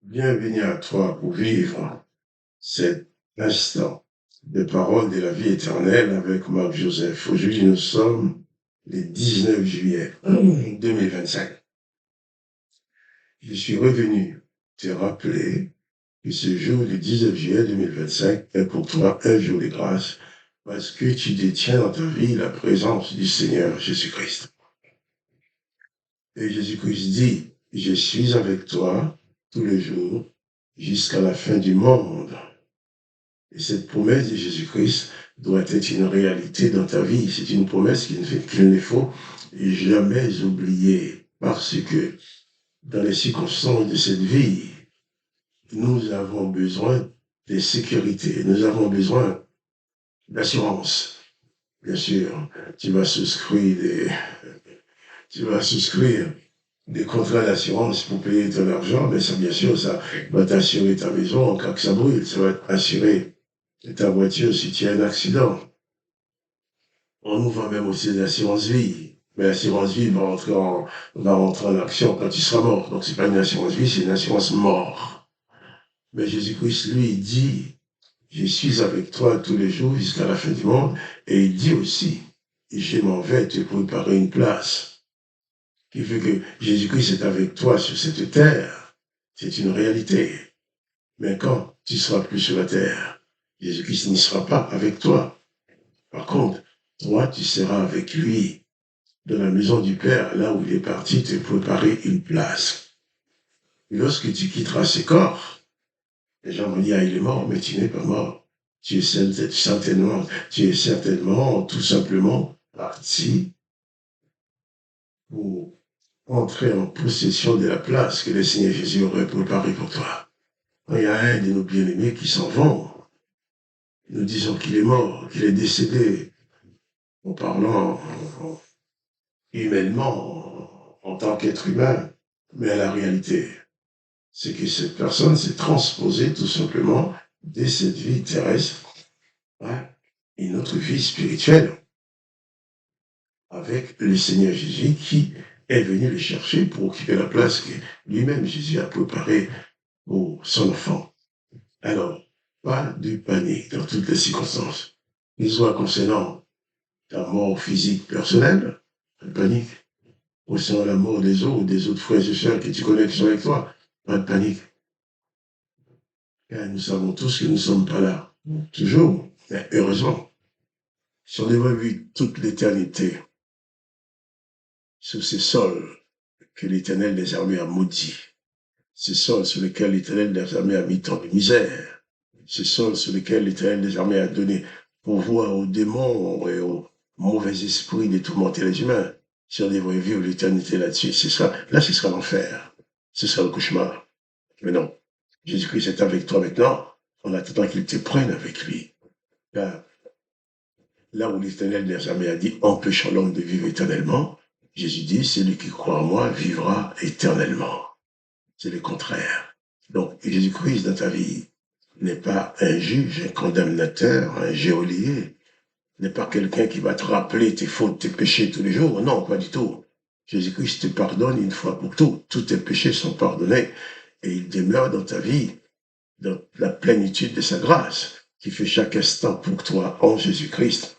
Bienvenue à toi pour vivre cet instant de parole de la vie éternelle avec Marc Joseph. Aujourd'hui, nous sommes le 19 juillet 2025. Je suis revenu te rappeler que ce jour du 19 juillet 2025 est pour toi un jour de grâce parce que tu détiens dans ta vie la présence du Seigneur Jésus-Christ. Et Jésus-Christ dit, je suis avec toi tous les jours jusqu'à la fin du monde. Et cette promesse de Jésus-Christ doit être une réalité dans ta vie. C'est une promesse qu'il ne faut jamais oublier. Parce que dans les circonstances de cette vie, nous avons besoin de sécurité. Nous avons besoin d'assurance. Bien sûr, tu vas souscrire des contrats d'assurance pour payer ton argent, mais ça, bien sûr, ça va t'assurer ta maison en cas que ça brûle. Ça va t'assurer ta voiture si tu as un accident. On nous vend même aussi l'assurance vie. Mais l'assurance vie va rentrer en action quand tu seras mort. Donc c'est pas une assurance vie, c'est une assurance mort. Mais Jésus-Christ, lui, dit, je suis avec toi tous les jours jusqu'à la fin du monde. Et il dit aussi, je m'en vais te préparer une place. Qui fait que Jésus-Christ est avec toi sur cette terre. C'est une réalité. Mais quand tu seras plus sur la terre, Jésus-Christ n'y sera pas avec toi. Par contre, toi, tu seras avec lui dans la maison du Père, là où il est parti te préparer une place. Et lorsque tu quitteras ce corps, les gens vont dire, ah, il est mort, mais tu n'es pas mort. Tu es certainement, tout simplement, parti pour entrer en possession de la place que le Seigneur Jésus aurait préparée pour toi. Quand il y a un de nos bien-aimés qui s'en vont, nous disons qu'il est mort, qu'il est décédé, en parlant humainement, en tant qu'être humain, mais la réalité, c'est que cette personne s'est transposée tout simplement de cette vie terrestre à une autre vie spirituelle avec le Seigneur Jésus qui est venu le chercher pour occuper la place que lui-même Jésus a préparée pour son enfant. Alors, pas de panique dans toutes les circonstances. Qu'il soit concernant ta mort physique personnelle, pas de panique. Concernant la mort des autres frères et sœurs que tu connais qui sont avec toi, pas de panique. Car nous savons tous que nous ne sommes pas là. Toujours. Mais heureusement, si on devait vivre toute l'éternité sur ces sols que l'Éternel des armées a maudits, ces sols sur lesquels l'Éternel des armées a mis tant de misère, ces sols sur lesquels l'Éternel des armées a donné pouvoir aux démons et aux mauvais esprits de tourmenter les humains, si on devait vivre l'éternité là-dessus, ce sera l'enfer. Ce sera le cauchemar. Mais non. Jésus-Christ est avec toi maintenant, en attendant qu'il te prenne avec lui. Car là où l'Éternel des armées a dit, empêchant l'homme de vivre éternellement, Jésus dit, celui qui croit en moi vivra éternellement. C'est le contraire. Donc, Jésus-Christ dans ta vie n'est pas un juge, un condamnateur, un géolier, n'est pas quelqu'un qui va te rappeler tes fautes, tes péchés tous les jours. Non, pas du tout. Jésus-Christ te pardonne une fois pour toutes. Tous tes péchés sont pardonnés et il demeure dans ta vie, dans la plénitude de sa grâce, qui fait chaque instant pour toi en Jésus-Christ.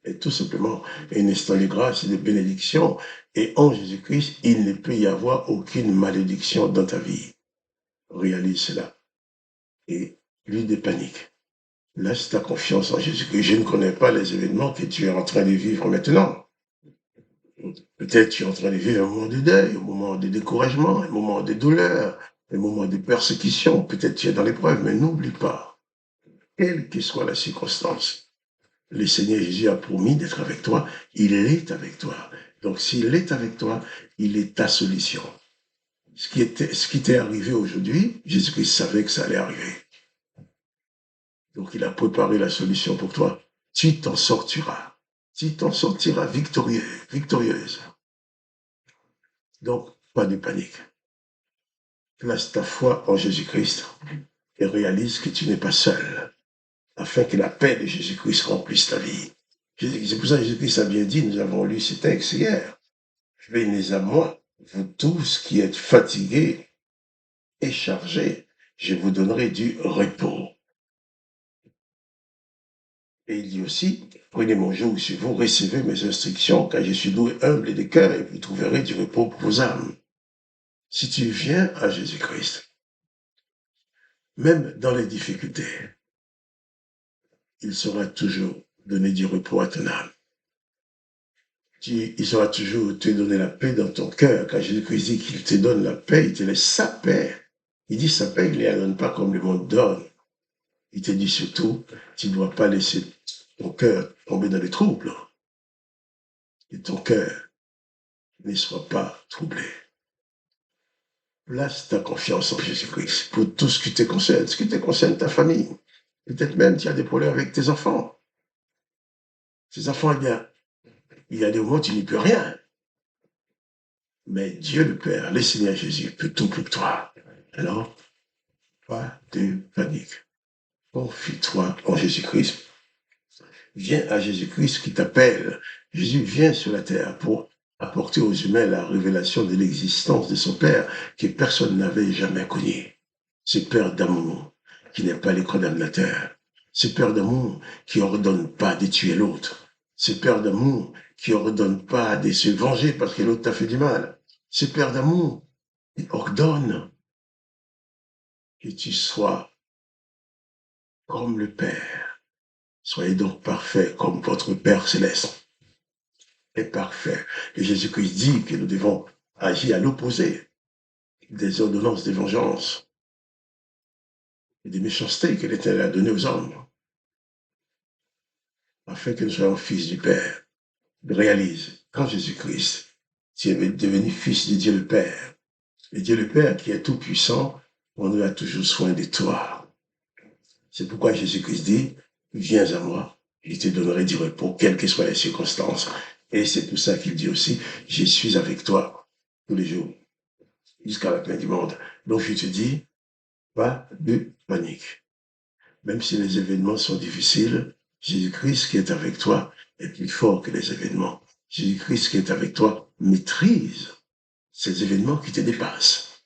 Et tout simplement, un instant de grâce et de bénédiction. Et en Jésus-Christ, il ne peut y avoir aucune malédiction dans ta vie. Réalise cela. Et lui de panique. Laisse ta confiance en Jésus-Christ. Je ne connais pas les événements que tu es en train de vivre maintenant. Peut-être tu es en train de vivre un moment de deuil, un moment de découragement, un moment de douleur, un moment de persécution. Peut-être tu es dans l'épreuve, mais n'oublie pas, quelle que soit la circonstance, le Seigneur Jésus a promis d'être avec toi. Il est avec toi. Donc s'il est avec toi, il est ta solution. Ce qui t'est arrivé aujourd'hui, Jésus-Christ savait que ça allait arriver. Donc il a préparé la solution pour toi. Tu t'en sortiras. Tu t'en sortiras victorieux, victorieuse. Donc, pas de panique. Place ta foi en Jésus-Christ et réalise que tu n'es pas seul, afin que la paix de Jésus-Christ remplisse ta vie. C'est pour ça que Jésus-Christ a bien dit, nous avons lu ce texte hier, venez à moi, vous tous qui êtes fatigués et chargés, je vous donnerai du repos. Et il dit aussi, prenez mon joug sur vous, recevez mes instructions, car je suis doux et humble et de cœur, et vous trouverez du repos pour vos âmes. Si tu viens à Jésus-Christ, même dans les difficultés, il sera toujours donné du repos à ton âme. Il sera toujours te donner la paix dans ton cœur, car Jésus-Christ dit qu'il te donne la paix, il te laisse sa paix. Il dit sa paix, il ne la donne pas comme le monde donne. Il te dit surtout, tu ne dois pas laisser ton cœur tomber dans les troubles. Et ton cœur ne soit pas troublé. Place ta confiance en Jésus-Christ pour tout ce qui te concerne, ta famille. Peut-être même tu as des problèmes avec tes enfants. Tes enfants, il y a des moments où tu n'y peux rien. Mais Dieu le Père, le Seigneur Jésus, peut tout pour toi. Alors, pas de panique. Confie-toi en Jésus-Christ. Viens à Jésus-Christ qui t'appelle. Jésus vient sur la terre pour apporter aux humains la révélation de l'existence de son Père que personne n'avait jamais connu. Ce Père d'amour qui n'est pas le condamnateur. Ce Père d'amour qui ordonne pas de tuer l'autre. Ce Père d'amour qui ordonne pas de se venger parce que l'autre t'a fait du mal. Ce Père d'amour qui ordonne que tu sois comme le Père. Soyez donc parfaits comme votre Père céleste est parfait. Et Jésus-Christ dit que nous devons agir à l'opposé des ordonnances de vengeance et des méchancetés que l'Éternel a données aux hommes, afin que nous soyons fils du Père. Réalise, quand Jésus-Christ, tu es devenu fils de Dieu le Père, et Dieu le Père qui est tout puissant, on a toujours soin de toi. C'est pourquoi Jésus-Christ dit, viens à moi, je te donnerai du repos, quelles que soient les circonstances. Et c'est pour ça qu'il dit aussi, je suis avec toi tous les jours, jusqu'à la fin du monde. Donc je te dis, pas de panique. Même si les événements sont difficiles, Jésus-Christ qui est avec toi est plus fort que les événements. Jésus-Christ qui est avec toi maîtrise ces événements qui te dépassent.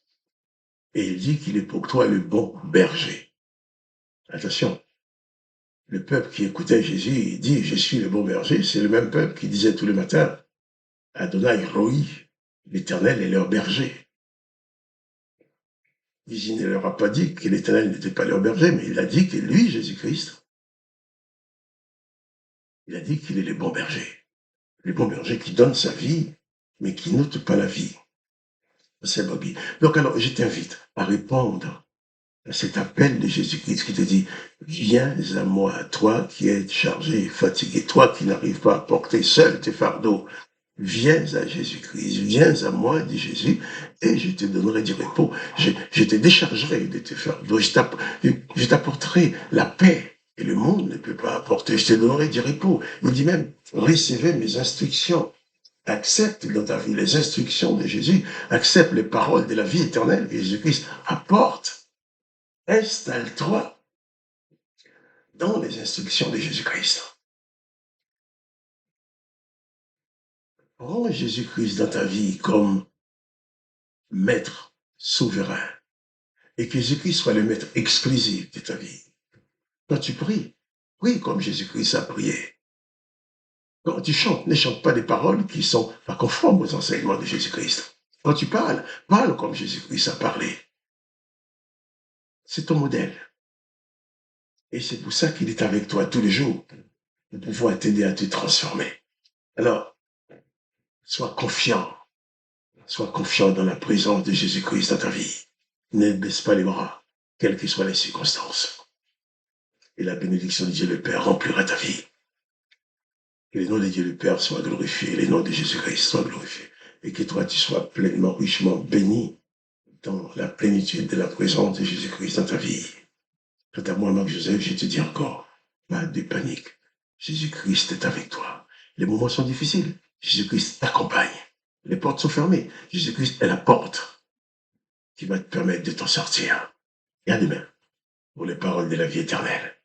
Et il dit qu'il est pour toi le bon berger. Attention, le peuple qui écoutait Jésus, il dit, je suis le bon berger, c'est le même peuple qui disait tous les matins, Adonai Roi, l'Éternel est leur berger. Il ne leur a pas dit que l'Éternel n'était pas leur berger, mais il a dit que lui, Jésus-Christ, il a dit qu'il est le bon berger. Le bon berger qui donne sa vie, mais qui n'ôte pas la vie. C'est Bobby. Donc alors, je t'invite à répondre à cet appel de Jésus-Christ qui te dit, viens à moi, toi qui es chargé et fatigué, toi qui n'arrives pas à porter seul tes fardeaux. Viens à Jésus-Christ, viens à moi, dit Jésus, et je te donnerai du repos. Je te déchargerai de tes fardeaux, je t'apporterai la paix et le monde ne peut pas apporter. Je te donnerai du repos. Il dit même, recevez mes instructions. Accepte dans ta vie les instructions de Jésus, accepte les paroles de la vie éternelle que Jésus-Christ apporte. Installe-toi dans les instructions de Jésus-Christ. Prends Jésus-Christ dans ta vie comme maître souverain et que Jésus-Christ soit le maître exclusif de ta vie. Quand tu pries, prie comme Jésus-Christ a prié. Quand tu chantes, ne chante pas des paroles qui sont pas conformes aux enseignements de Jésus-Christ. Quand tu parles, parle comme Jésus-Christ a parlé. C'est ton modèle. Et c'est pour ça qu'il est avec toi tous les jours, pour pouvoir t'aider à te transformer. Alors, sois confiant dans la présence de Jésus-Christ dans ta vie. Ne baisse pas les bras, quelles que soient les circonstances. Et la bénédiction de Dieu le Père remplira ta vie. Que le nom de Dieu le Père soit glorifié, le nom de Jésus-Christ soit glorifié. Et que toi, tu sois pleinement, richement béni dans la plénitude de la présence de Jésus-Christ dans ta vie. Quant à moi, Marc-Joseph, je te dis encore, pas de panique. Jésus-Christ est avec toi. Les moments sont difficiles. Jésus-Christ t'accompagne. Les portes sont fermées. Jésus-Christ est la porte qui va te permettre de t'en sortir. Et à demain pour les paroles de la vie éternelle.